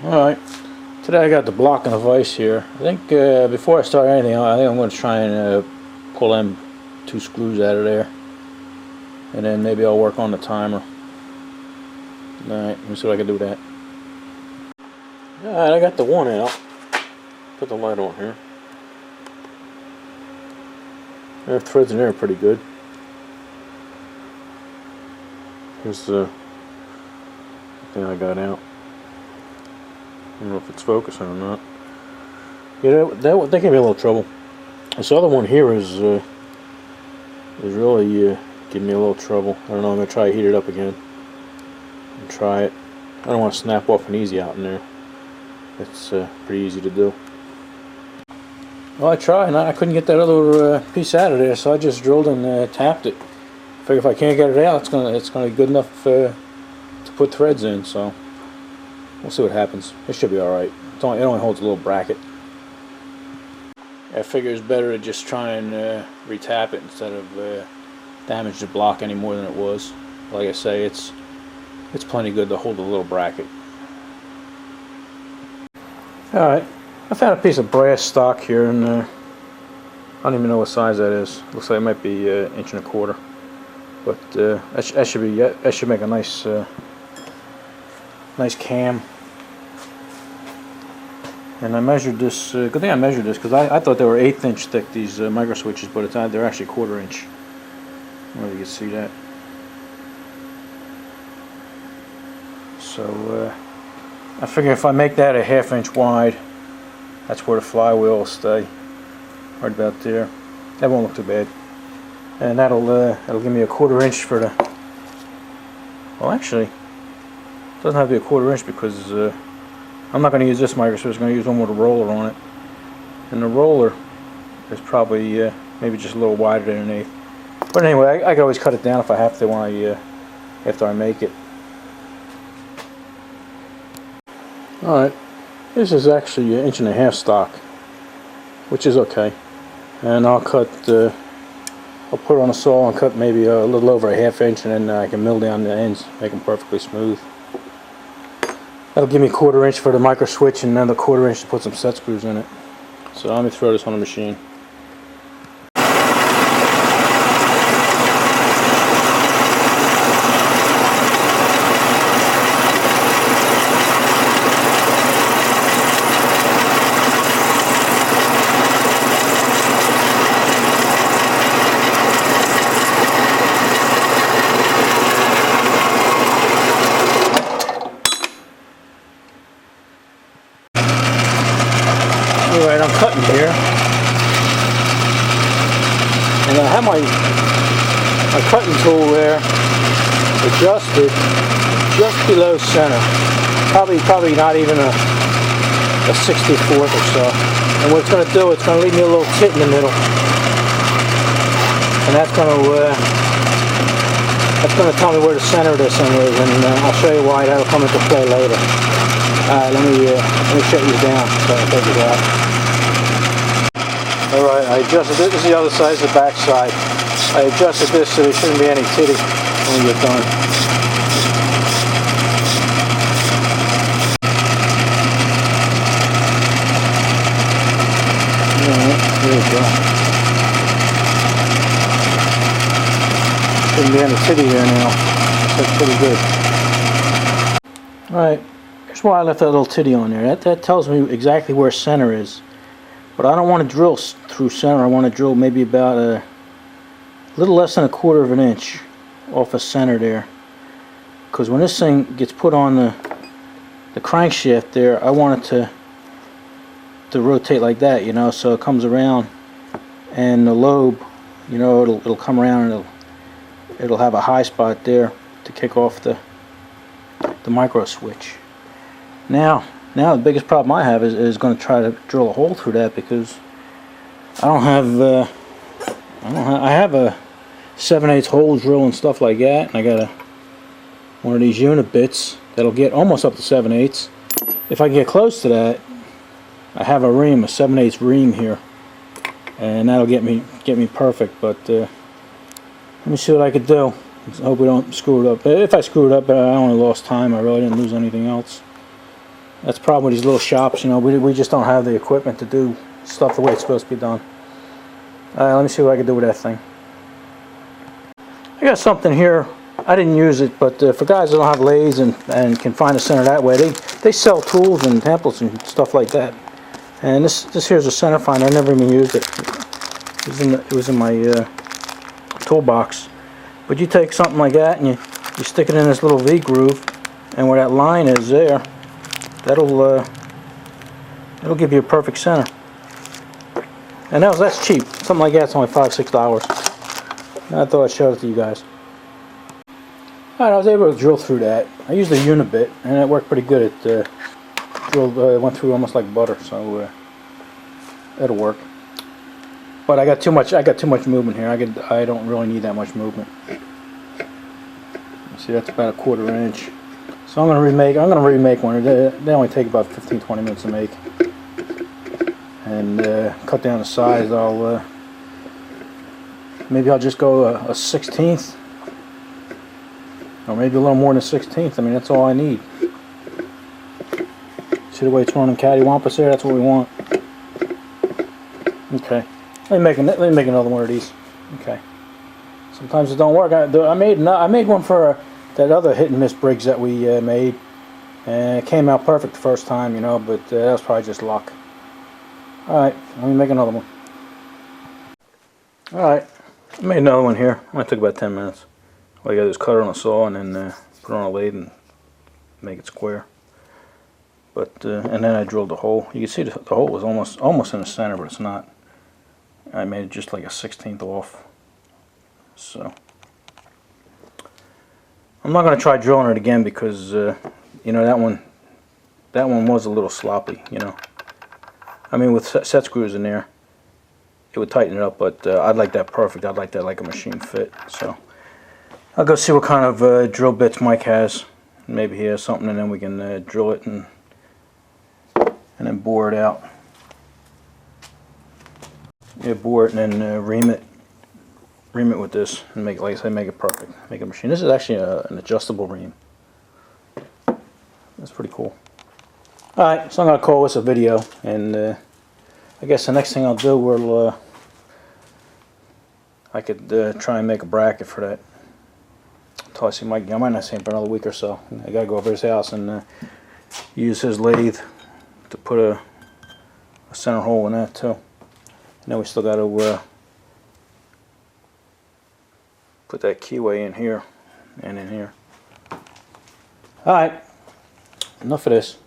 Alright, today I got the block and the vise here. I think before I start anything, I think I'm going to try and pull them 2 screws out of there. And then maybe I'll work on the timer. Alright, let me see if I can do that. Alright, I got the one out. Put the light on here. The threads in there are pretty good. Here's the thing I got out. I don't know if it's focusing or not. Yeah, that gave me a little trouble. This other one here is really giving me a little trouble. I don't know. I'm gonna try to heat it up again and try it. I don't want to snap off and easy out in there. It's pretty easy to do. Well, I tried and I couldn't get that other piece out of there, so I just drilled and tapped it. Figure if I can't get it out, it's gonna be good enough to put threads in. So. We'll see what happens. It should be alright. It only holds a little bracket. I figure it's better to just try and retap it instead of damage the block any more than it was. Like I say, it's plenty good to hold a little bracket. Alright, I found a piece of brass stock here, and I don't even know what size that is. Looks like it might be 1.25 inches. But that should make a nice cam. And I measured this, good thing I measured this, because I thought they were 1/8 inch thick, these micro switches, but they're actually 1/4 inch. I don't know if you can see that. So I figure if I make that a 1/2 inch wide, that's where the flywheel will stay, right about there. That won't look too bad. And that'll give me a 1/4 inch for the, well, actually it doesn't have to be a 1/4 inch, because I'm not going to use this micro switch. I'm going to use one with a roller on it, and the roller is probably maybe just a little wider than an 1/8. But anyway, I can always cut it down if I have to after I make it. Alright, this is actually 1.5 inch stock, which is okay. And I'll cut, I'll put it on a saw and cut maybe a little over a 1/2 inch, and then I can mill down the ends, make them perfectly smooth. That'll give me 1/4 inch for the micro switch, and another 1/4 inch to put some set screws in it. So let me throw this on the machine. Alright, I'm cutting here, and I have my cutting tool there adjusted just below center, probably not even a 64th or so. And what it's going to do, it's going to leave me a little tit in the middle, and that's going to tell me where the center of this thing is, and I'll show you why that'll come into play later. Alright, let me shut these down so I can take it out. Alright, I adjusted this. This is the other side, this is the back side. I adjusted this so there shouldn't be any titty when we get done. Alright, there we go. Shouldn't be any titty here now. That's pretty good. Alright. Here's why I left that little titty on there. That tells me exactly where center is. But I don't want to drill through center. I want to drill maybe about a little less than 1/4 inch off of center there. Because when this thing gets put on the crankshaft there, I want it to rotate like that, you know, so it comes around, and the lobe, you know, it'll come around, and it'll have a high spot there to kick off the micro switch. Now the biggest problem I have is going to try to drill a hole through that, because I have a 7/8 hole drill and stuff like that, and I got one of these unit bits that'll get almost up to 7/8. If I can get close to that, I have a ream, a 7/8 ream here, and that'll get me perfect. But let me see what I could do. I hope we don't screw it up. If I screw it up, I only lost time. I really didn't lose anything else. That's the problem with these little shops, you know, we just don't have the equipment to do stuff the way it's supposed to be done. Let me see what I can do with that thing. I got something here. I didn't use it, but for guys that don't have lathes and can find a center that way, they sell tools and templates and stuff like that. And this here's a center finder. I never even used it. It was in my toolbox. But you take something like that and you stick it in this little V groove, and where that line is there, it'll give you a perfect center. And that's cheap. Something like that's only $5-6. I thought I'd show it to you guys. Alright, I was able to drill through that. I used a unibit, and it worked pretty good. It went through almost like butter, so it'll work. But I got too much movement here. I don't really need that much movement. See, that's about a 1/4 inch. So I'm gonna remake one. They only take about 15-20 minutes to make. And cut down the size. Maybe I'll just go a 1/16, or maybe a little more than a 1/16. I mean, that's all I need. See the way it's running cattywampus there? That's what we want. Okay. Let me make another one of these. Okay. Sometimes it don't work. I made one for that other hit and miss Briggs that we made, and it came out perfect the first time, you know. But that was probably just luck. All right. Let me make another one. All right. I made another one here. It only took about 10 minutes. All you gotta do is cut it on a saw and then put it on a lathe and make it square. But and then I drilled the hole. You can see the hole was almost in the center, but it's not. I made it just like a 1/16 off. So I'm not gonna try drilling it again because you know, that one was a little sloppy. You know, I mean, with set screws in there, it would tighten it up, but I'd like that perfect. I'd like that like a machine fit. So I'll go see what kind of drill bits Mike has. Maybe he has something, and then we can drill it and then bore it out. Yeah, bore it and then ream it with this and make it, like I say, make it perfect. Make a machine. This is actually an adjustable ream. That's pretty cool. All right, so I'm gonna call this a video, and I guess the next thing I'll do I could try and make a bracket for that. Until I see Mike. I might not see him for another week or so. I gotta go over to his house and use his lathe to put a center hole in that too. And then we still gotta put that keyway in here and in here. All right, enough of this.